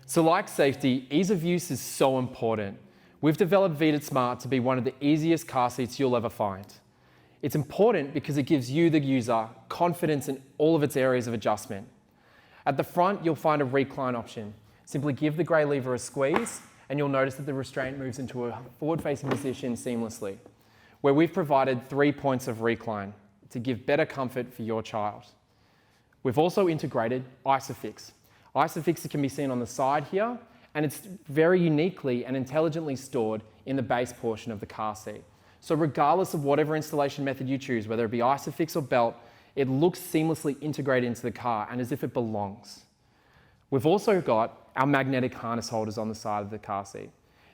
So like safety, ease of use is so important. We've developed Vita Smart to be one of the easiest car seats you'll ever find. It's important because it gives you, the user, confidence in all of its areas of adjustment. At the front, you'll find a recline option. Simply give the grey lever a squeeze and you'll notice that the restraint moves into a forward-facing position seamlessly, where we've provided 3 points of recline to give better comfort for your child. We've also integrated ISOFIX. ISOFIX can be seen on the side here, and it's very uniquely and intelligently stored in the base portion of the car seat. So regardless of whatever installation method you choose, whether it be ISOFIX or belt, it looks seamlessly integrated into the car and as if it belongs. We've also got our magnetic harness holders on the side of the car seat.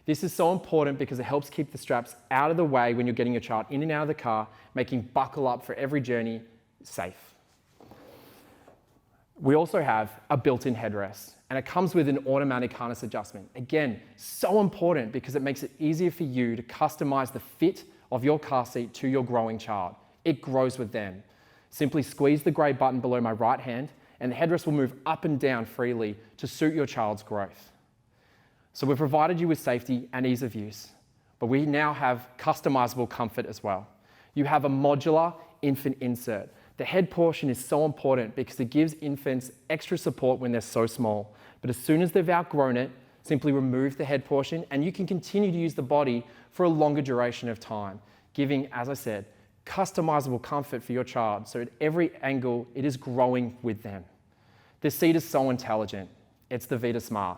This is so important because it helps keep the straps out of the way when you're getting your child in and out of the car, making buckle up for every journey safe. We also have a built-in headrest, and it comes with an automatic harness adjustment. Again, so important because it makes it easier for you to customize the fit of your car seat to your growing child. It grows with them. Simply squeeze the grey button below my right hand, and the headrest will move up and down freely to suit your child's growth. So we've provided you with safety and ease of use, but we now have customizable comfort as well. You have a modular infant insert. The head portion is so important because it gives infants extra support when they're so small. But as soon as they've outgrown it, simply remove the head portion and you can continue to use the body for a longer duration of time, giving, as I said, customizable comfort for your child so at every angle it is growing with them. This seat is so intelligent. It's the Vita Smart.